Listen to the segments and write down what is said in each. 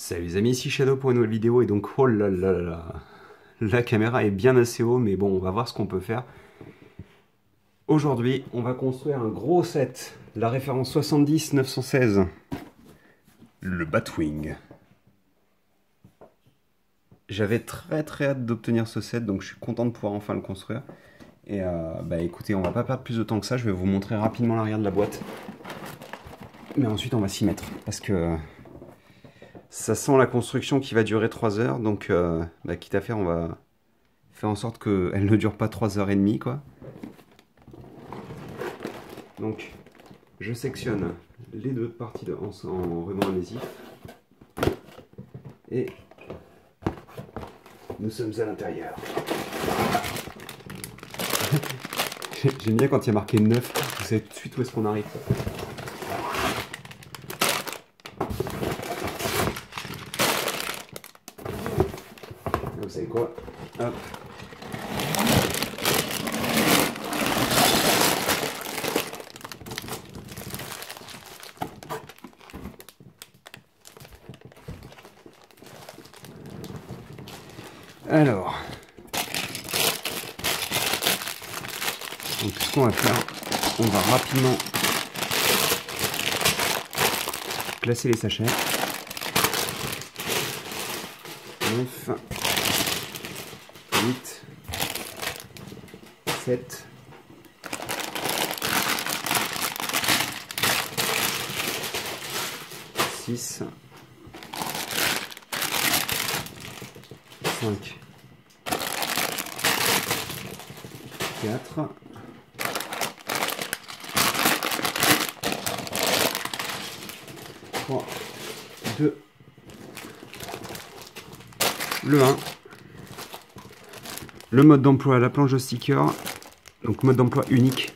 Salut les amis, ici Shadow pour une nouvelle vidéo et donc oh là là là là, la caméra est bien assez haut mais bon on va voir ce qu'on peut faire. Aujourd'hui on va construire un gros set, la référence 70-916, le Batwing. J'avais très hâte d'obtenir ce set donc je suis content de pouvoir enfin le construire. Et bah écoutez, on va pas perdre plus de temps que ça, je vais vous montrer rapidement l'arrière de la boîte. Mais ensuite on va s'y mettre parce que ça sent la construction qui va durer 3 heures, donc bah, quitte à faire, on va faire en sorte qu'elle ne dure pas 3h30 quoi. Donc je sectionne les deux parties en ruban adhésif et nous sommes à l'intérieur. J'aime bien quand il y a marqué 9, vous savez tout de suite où est-ce qu'on arrive. Vous savez quoi? Hop. Alors, donc ce qu'on va faire, on va rapidement placer les sachets. 9, 8, 7, 6, 5, 4, 3, 2, le 1, le mode d'emploi, la planche de sticker, donc mode d'emploi unique,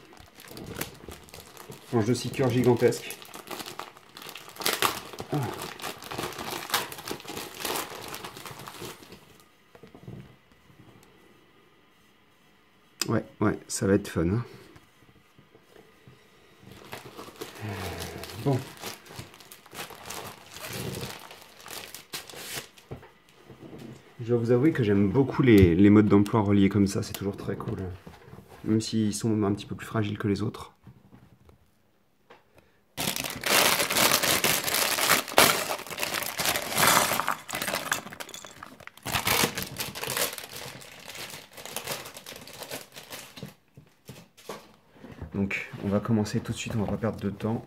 planche de sticker gigantesque. Ah. Ouais, ça va être fun. Hein. Bon. Je dois vous avouer que j'aime beaucoup les modes d'emploi reliés comme ça, c'est toujours très cool. Même s'ils sont un petit peu plus fragiles que les autres. Donc on va commencer tout de suite, on va pas perdre de temps.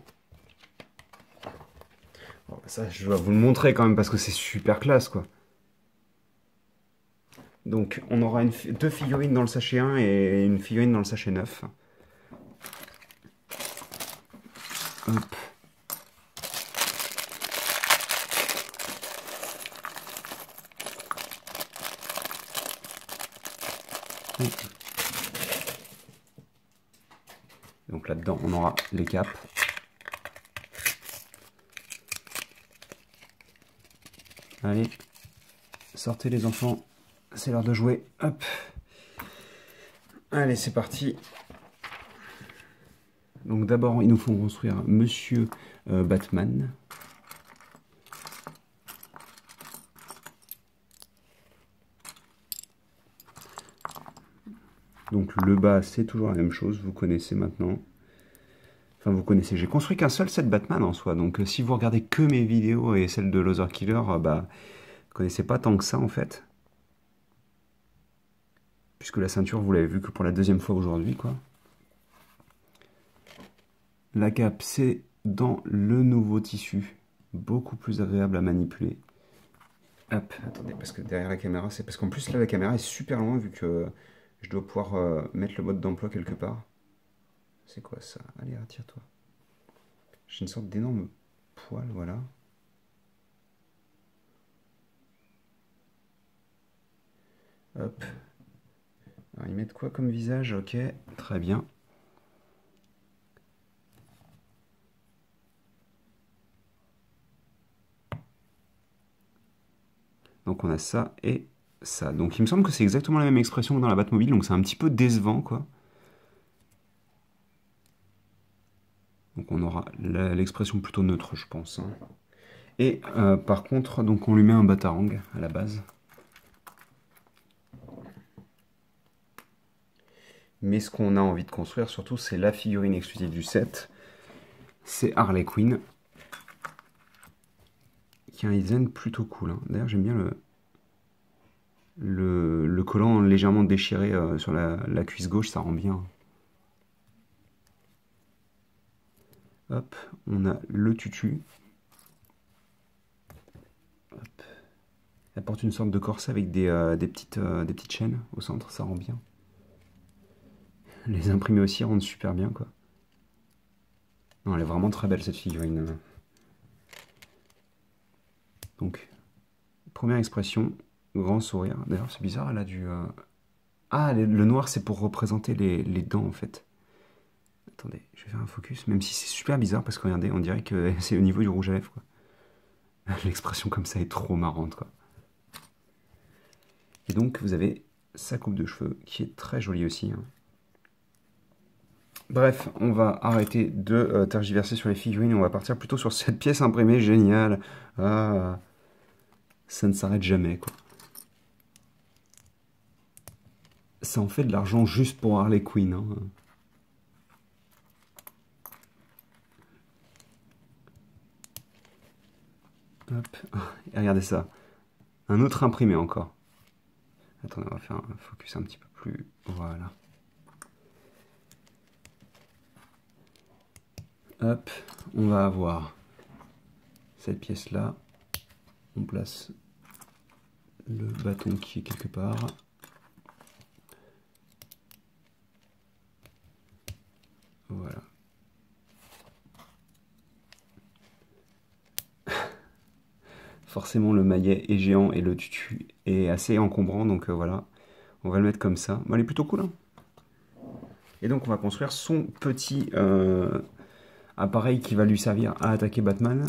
Bon, ça je dois vous le montrer quand même parce que c'est super classe quoi. Donc on aura deux figurines dans le sachet 1 et une figurine dans le sachet 9. Hop. Donc là-dedans on aura les capes. Allez, sortez les enfants, c'est l'heure de jouer. Hop. Allez, c'est parti. Donc d'abord, il nous faut construire Monsieur Batman. Donc le bas, c'est toujours la même chose, vous connaissez maintenant. Enfin, vous connaissez, j'ai construit qu'un seul set Batman en soi, donc si vous regardez que mes vidéos et celles de Loser Killer, bah, vous connaissez pas tant que ça en fait. Puisque la ceinture, vous l'avez vu que pour la deuxième fois aujourd'hui, quoi. La cape, c'est dans le nouveau tissu, beaucoup plus agréable à manipuler. Hop, attendez, parce que derrière la caméra, c'est parce qu'en plus là, la caméra est super loin vu que je dois pouvoir mettre le mode d'emploi quelque part. C'est quoi ça? Allez, attire-toi. J'ai une sorte d'énorme poil, voilà. Hop. Alors, ils mettent quoi comme visage? Ok, très bien. Donc on a ça et ça. Donc il me semble que c'est exactement la même expression que dans la Batmobile, donc c'est un petit peu décevant, quoi. Donc on aura l'expression plutôt neutre, je pense. Hein. Et par contre, donc on lui met un batarang à la base. Mais ce qu'on a envie de construire surtout, c'est la figurine exclusive du set. C'est Harley Quinn. Qui a un design plutôt cool. Hein. D'ailleurs, j'aime bien le collant légèrement déchiré sur la cuisse gauche, ça rend bien. Hop, on a le tutu. Hop. Elle porte une sorte de corset avec des petites chaînes au centre, ça rend bien. Les imprimés aussi rendent super bien, quoi. Non, elle est vraiment très belle, cette figurine. Donc, première expression, grand sourire. D'ailleurs, c'est bizarre, elle a du... Ah, le noir, c'est pour représenter les dents, en fait. Attendez, je vais faire un focus, même si c'est super bizarre, parce que regardez, on dirait que c'est au niveau du rouge à lèvres, quoi. L'expression comme ça est trop marrante, quoi. Et donc, vous avez sa coupe de cheveux, qui est très jolie aussi. Hein. Bref, on va arrêter de tergiverser sur les figurines, et on va partir plutôt sur cette pièce imprimée géniale. Ah, ça ne s'arrête jamais, quoi. Ça en fait de l'argent juste pour Harley Quinn. Hein. Hop. Et regardez ça. Un autre imprimé encore. Attendez, on va faire un focus un petit peu plus... Voilà. Hop. On va avoir cette pièce-là. On place le bâton qui est quelque part. Voilà. Forcément, le maillet est géant et le tutu est assez encombrant, donc voilà. On va le mettre comme ça. Bon, elle est plutôt cool, hein. Et donc, on va construire son petit appareil qui va lui servir à attaquer Batman.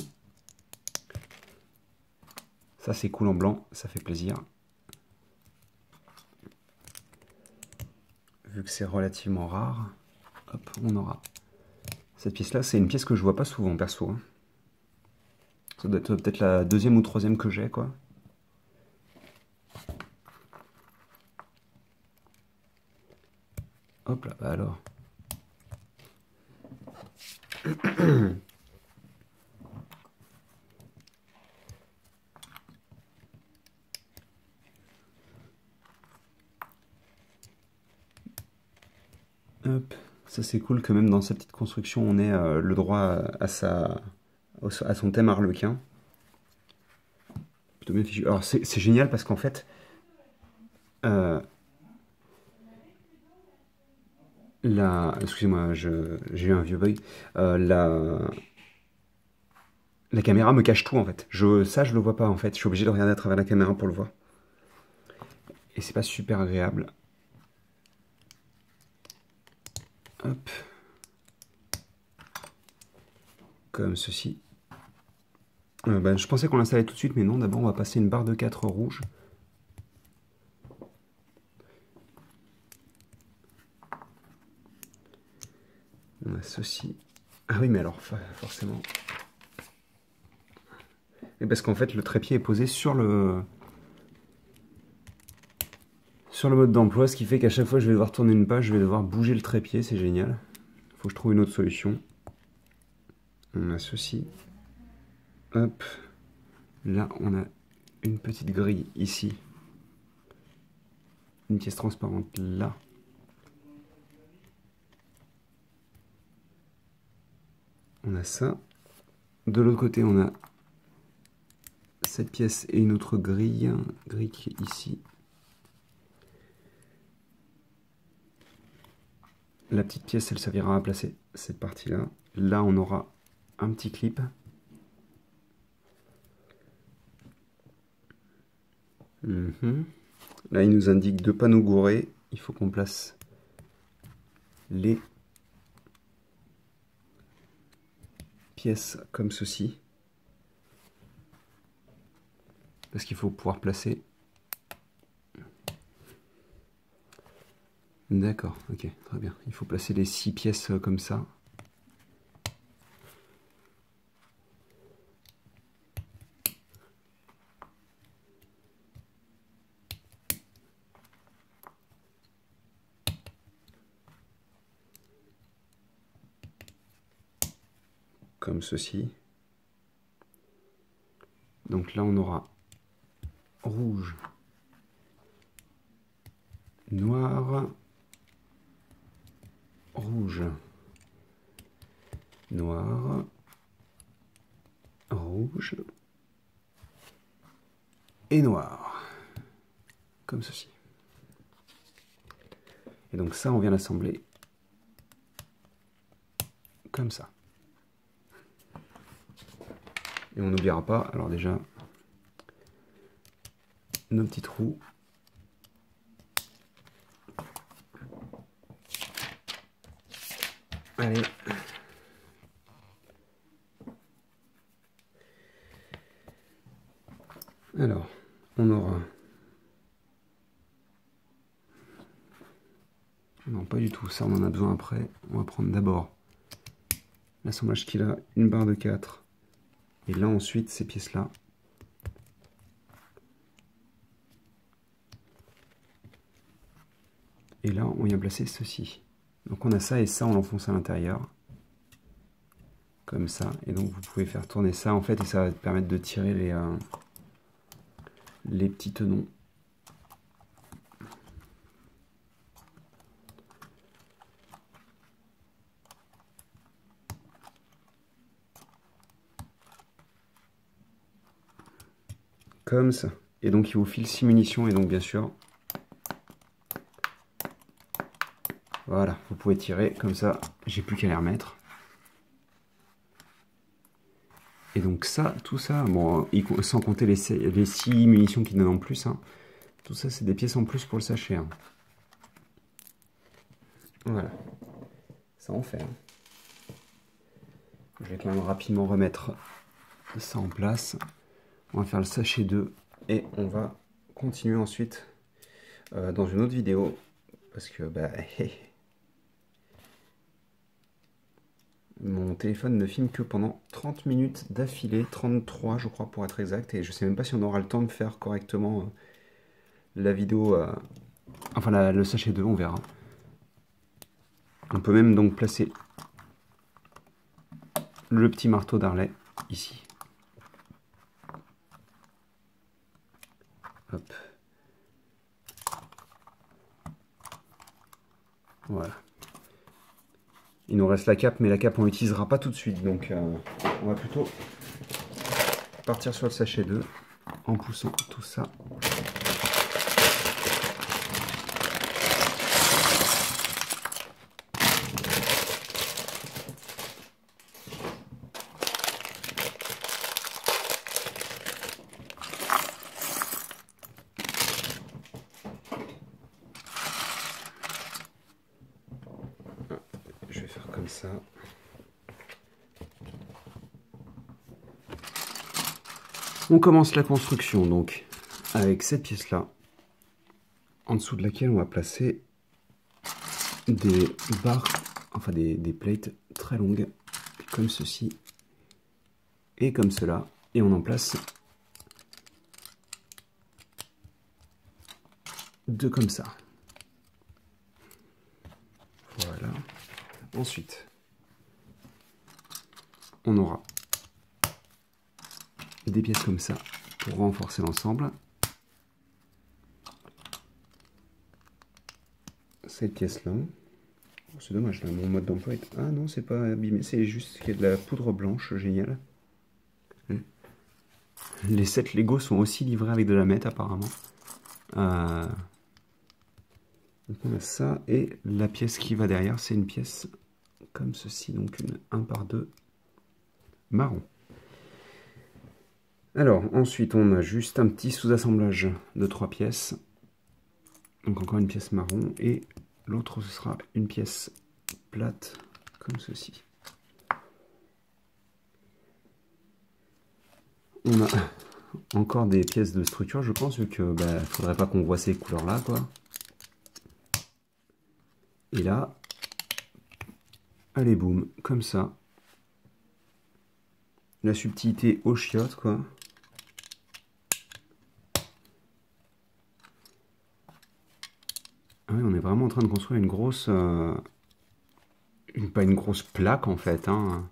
Ça, c'est cool en blanc, ça fait plaisir. Vu que c'est relativement rare, hop, on aura cette pièce-là. C'est une pièce que je vois pas souvent, perso. Hein. Ça doit être peut-être la deuxième ou troisième que j'ai, quoi. Hop là, bah alors. Hop, ça c'est cool que même dans sa petite construction, on ait le droit à son thème harlequin. Plutôt bien fichu. Alors c'est génial parce qu'en fait, excusez-moi, j'ai eu un vieux bug. La caméra me cache tout en fait. Ça, je le vois pas en fait. Je suis obligé de regarder à travers la caméra pour le voir. Et c'est pas super agréable. Hop. Comme ceci. Je pensais qu'on l'installait tout de suite, mais non. D'abord, on va passer une barre de 4 rouge. On a ceci. Ah oui, mais alors, forcément... Et parce qu'en fait, le trépied est posé sur le mode d'emploi, ce qui fait qu'à chaque fois que je vais devoir tourner une page, je vais devoir bouger le trépied, c'est génial. Faut que je trouve une autre solution. On a ceci. Hop. Là, on a une petite grille ici. Une pièce transparente là. On a ça. De l'autre côté, on a cette pièce et une autre grille. Grille qui est ici. La petite pièce, elle servira à placer cette partie-là. Là, on aura un petit clip. Là, il nous indique 2 panneaux gourés. Il faut qu'on place les pièces comme ceci. Parce qu'il faut pouvoir placer... D'accord, ok, très bien. Il faut placer les 6 pièces comme ça. comme ceci. Donc là, on aura rouge, noir, rouge, noir, rouge et noir, comme ceci. Et donc ça, on vient l'assembler comme ça. Et on n'oubliera pas, alors déjà, nos petits trous. Allez. Alors, on aura... Non, pas du tout, ça on en a besoin après. On va prendre d'abord l'assemblage qu'il a, une barre de 4. Et là ensuite, ces pièces-là. Et là, on vient placer ceci. Donc on a ça et ça, on l'enfonce à l'intérieur. Comme ça. Et donc vous pouvez faire tourner ça en fait et ça va te permettre de tirer les petits tenons. Comme ça. Et donc il vous file 6 munitions et donc bien sûr, voilà, vous pouvez tirer comme ça, j'ai plus qu'à les remettre. Et donc ça, tout ça, bon, sans compter les 6 munitions qui donnent en plus, hein, tout ça c'est des pièces en plus pour le sachet. Hein. Voilà, ça en fait. Hein. Je vais quand même rapidement remettre ça en place. On va faire le sachet 2 et on va continuer ensuite dans une autre vidéo parce que bah, mon téléphone ne filme que pendant 30 minutes d'affilée, 33 je crois pour être exact, et je sais même pas si on aura le temps de faire correctement la vidéo, enfin le sachet 2, on verra. On peut même donc placer le petit marteau d'Harley ici. Hop. Voilà. Il nous reste la cape, mais la cape on l'utilisera pas tout de suite, donc on va plutôt partir sur le sachet 2 en poussant tout ça. Je vais faire comme ça. On commence la construction donc avec cette pièce là, en dessous de laquelle on va placer des barres, enfin des plates très longues, comme ceci et comme cela, et on en place deux comme ça. Voilà. Ensuite, on aura des pièces comme ça pour renforcer l'ensemble. Cette pièce là, c'est dommage là, mon mode d'emploi est... Ah non, c'est pas abîmé, c'est juste qu'il y a de la poudre blanche, génial. Les 7 Lego sont aussi livrés avec de la mette apparemment. Donc on a ça, et la pièce qui va derrière, c'est une pièce comme ceci, donc une 1 par 2 marron. Alors ensuite on a juste un petit sous-assemblage de 3 pièces. Donc encore une pièce marron, et l'autre ce sera une pièce plate comme ceci. On a encore des pièces de structure, je pense, vu que bah, faudrait pas qu'on voit ces couleurs là quoi. Et là, allez boum, comme ça. La subtilité au chiotte quoi. Ah oui, on est vraiment en train de construire une grosse... pas une grosse plaque en fait. Hein.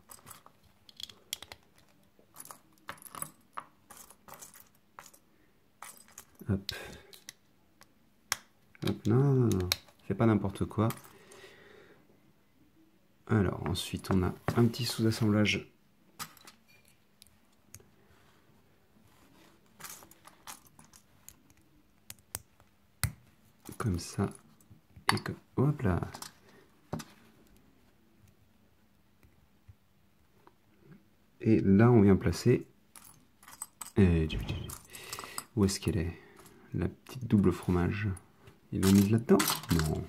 Hop. Hop, non, non, non, fais pas n'importe quoi. Alors, ensuite, on a un petit sous-assemblage. Comme ça. Et que... Hop là. Et là, on vient placer... Où est-ce qu'elle est? La petite double fromage. Ils l'ont mise là-dedans? Non.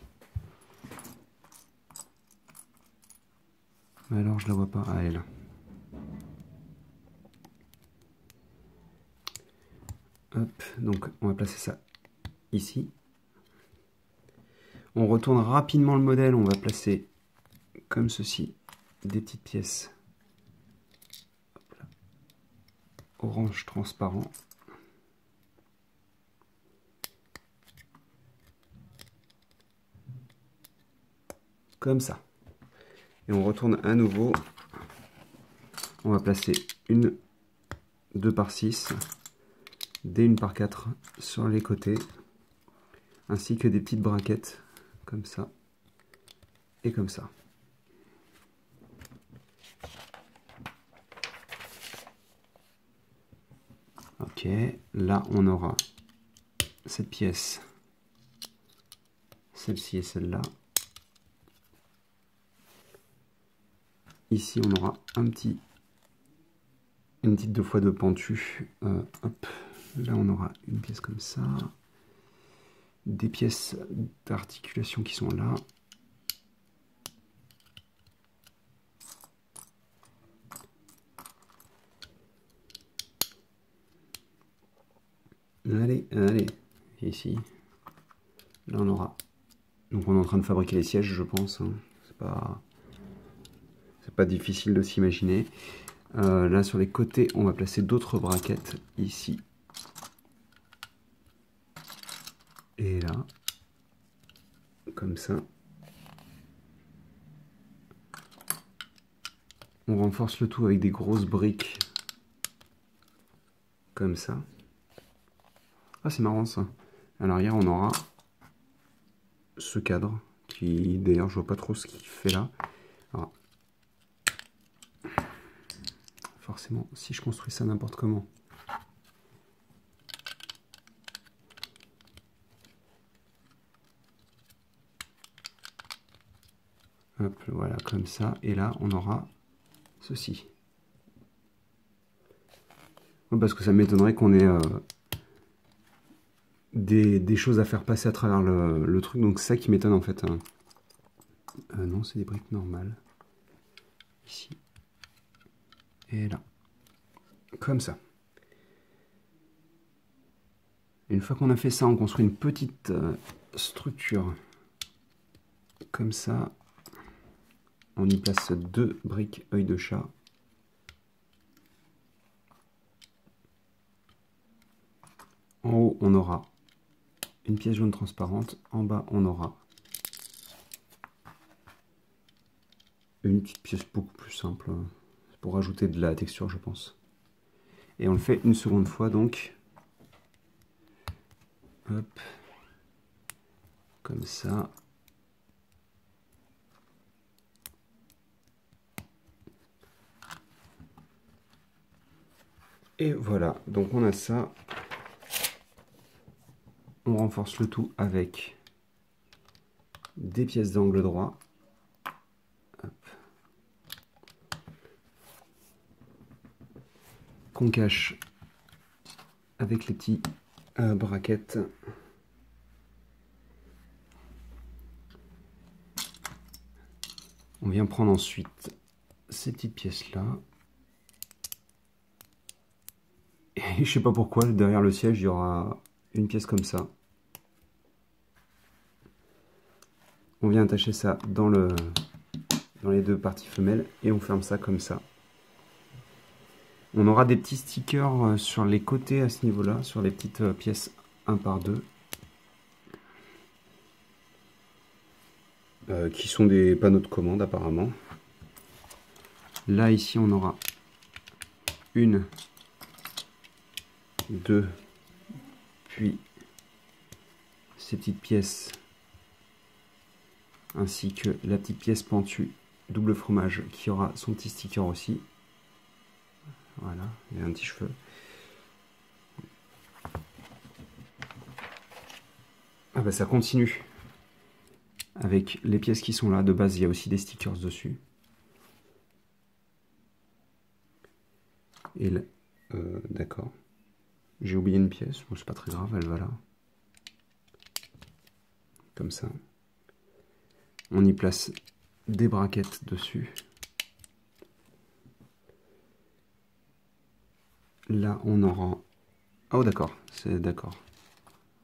Alors, je la vois pas. Ah, elle est là. Hop, donc on va placer ça ici. On retourne rapidement le modèle. On va placer comme ceci des petites pièces. Hop là. Orange transparent. Comme ça. Et on retourne à nouveau. On va placer une 2 par 6, des 1 par 4 sur les côtés, ainsi que des petites braquettes comme ça et comme ça. Ok, là on aura cette pièce, celle-ci et celle-là. Ici on aura une petite 2x2 pentue. Hop, là on aura une pièce comme ça, des pièces d'articulation qui sont là. Allez, allez, et ici, là on aura, donc on est en train de fabriquer les sièges je pense, hein. C'est pas difficile de s'imaginer. Là sur les côtés on va placer d'autres braquettes ici et là, comme ça. On renforce le tout avec des grosses briques comme ça. Ah, c'est marrant ça. À l'arrière on aura ce cadre qui d'ailleurs je vois pas trop ce qu'il fait là. Alors, forcément si je construis ça n'importe comment, hop, voilà, comme ça. Et là, on aura ceci. Ouais, parce que ça m'étonnerait qu'on ait des choses à faire passer à travers le truc. Donc, c'est ça qui m'étonne en fait. Non, c'est des briques normales. Ici. Et là. Comme ça. Une fois qu'on a fait ça, on construit une petite structure. Comme ça. On y place 2 briques œil de chat. En haut, on aura une pièce jaune transparente. En bas, on aura une petite pièce beaucoup plus simple pour rajouter de la texture, je pense. Et on le fait une seconde fois, donc. Hop. Comme ça. Et voilà, donc on a ça. On renforce le tout avec des pièces d'angle droit. Hop. Qu'on cache avec les petits braquettes. On vient prendre ensuite ces petites pièces là. Et je sais pas pourquoi, derrière le siège, il y aura une pièce comme ça. On vient attacher ça dans les deux parties femelles et on ferme ça comme ça. On aura des petits stickers sur les côtés à ce niveau-là, sur les petites pièces 1 par 2. Qui sont des panneaux de commande apparemment. Là, ici, on aura 1, 2, puis ces petites pièces, ainsi que la petite pièce pentue double fromage qui aura son petit sticker aussi. Voilà, il y a un petit cheveu. Ah bah ça continue avec les pièces qui sont là. De base, il y a aussi des stickers dessus. Et là, d'accord. J'ai oublié une pièce, bon, c'est pas très grave, elle va là. Comme ça. On y place des braquettes dessus. Là, on aura... Oh d'accord, c'est d'accord.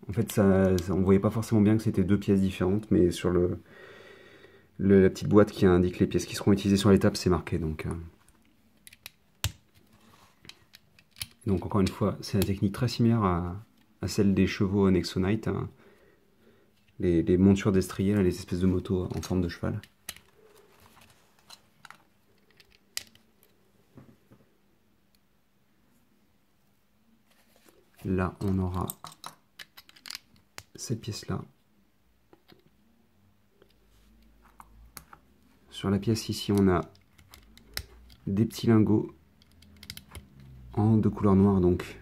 En fait, on voyait pas forcément bien que c'était deux pièces différentes, mais sur la petite boîte qui indique les pièces qui seront utilisées sur l'étape, c'est marqué. Donc encore une fois, c'est une technique très similaire à celle des chevaux Nexonite, hein. Les montures destriers, les espèces de motos en forme de cheval. Là, on aura cette pièce-là. Sur la pièce ici, on a des petits lingots de couleur noire, donc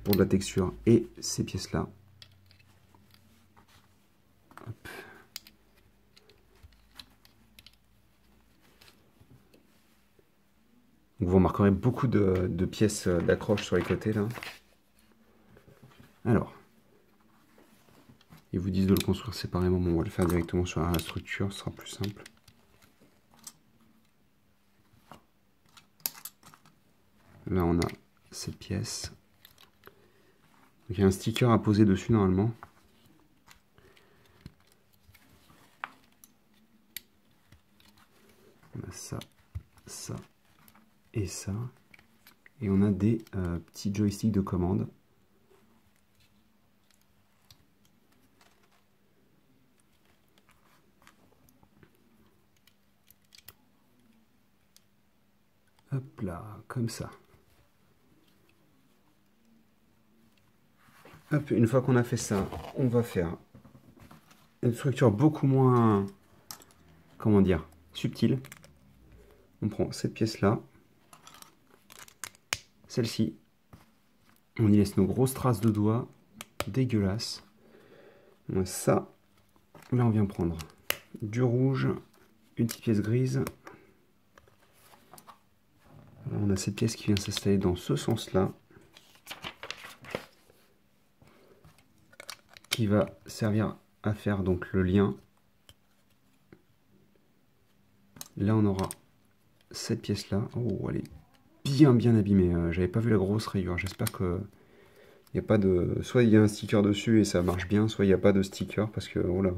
pour de la texture, et ces pièces-là. Vous remarquerez beaucoup de pièces d'accroche sur les côtés là. Alors, ils vous disent de le construire séparément, bon, on va le faire directement sur la structure, ce sera plus simple. Là on a cette pièce. Donc, il y a un sticker à poser dessus normalement. On a ça, ça et ça. Et on a des petits joysticks de commande. Hop là, comme ça. Hop, une fois qu'on a fait ça, on va faire une structure beaucoup moins, comment dire, subtile. On prend cette pièce-là, celle-ci, on y laisse nos grosses traces de doigts, dégueulasses. On a ça, là on vient prendre du rouge, une petite pièce grise. Là, on a cette pièce qui vient s'installer dans ce sens-là, qui va servir à faire donc le lien. Là on aura cette pièce-là. Oh, elle est bien abîmée. J'avais pas vu la grosse rayure. J'espère que il n'y a pas de... Soit il y a un sticker dessus et ça marche bien, soit il n'y a pas de sticker parce que, oh là,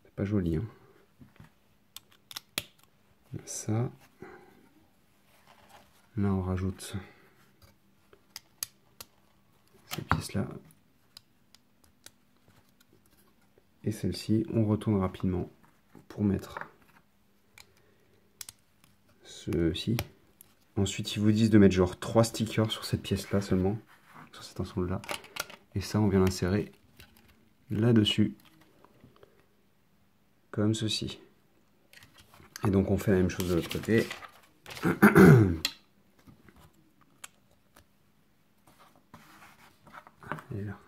c'est pas joli, hein. Ça. Là, on rajoute ces pièces-là. Et celle-ci, on retourne rapidement pour mettre ceci. Ensuite, ils vous disent de mettre genre 3 stickers sur cette pièce-là seulement, sur cet ensemble-là. Et ça, on vient l'insérer là-dessus, comme ceci. Et donc, on fait la même chose de l'autre côté. Et là.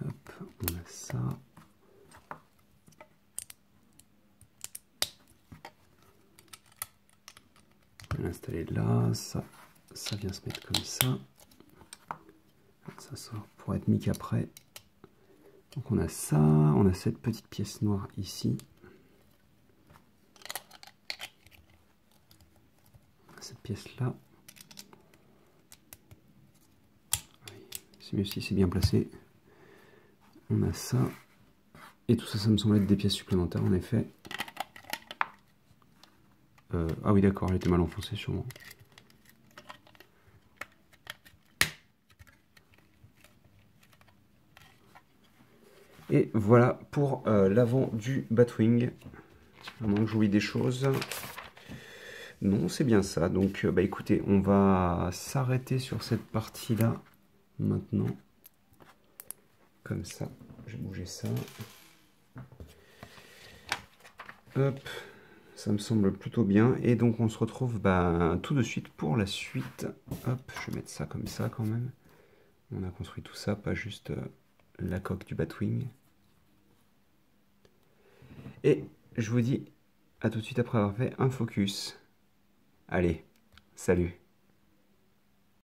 Hop, on a ça. On va l'installer là, ça vient se mettre comme ça. Ça pourra être mis qu'après. Donc on a ça, on a cette petite pièce noire ici. Cette pièce là. C'est mieux si c'est bien placé. On a ça. Et tout ça, ça me semble être des pièces supplémentaires en effet. Ah oui d'accord, elle était mal enfoncée sûrement. Et voilà pour l'avant du Batwing. À moins que j'oublie des choses. Non, c'est bien ça. Donc, bah écoutez, on va s'arrêter sur cette partie-là maintenant. Comme ça. Je vais bouger ça. Hop. Ça me semble plutôt bien. Et donc, on se retrouve bah, tout de suite pour la suite. Hop, je vais mettre ça comme ça quand même. On a construit tout ça, pas juste la coque du Batwing. Et je vous dis à tout de suite après avoir fait un focus. Allez, salut!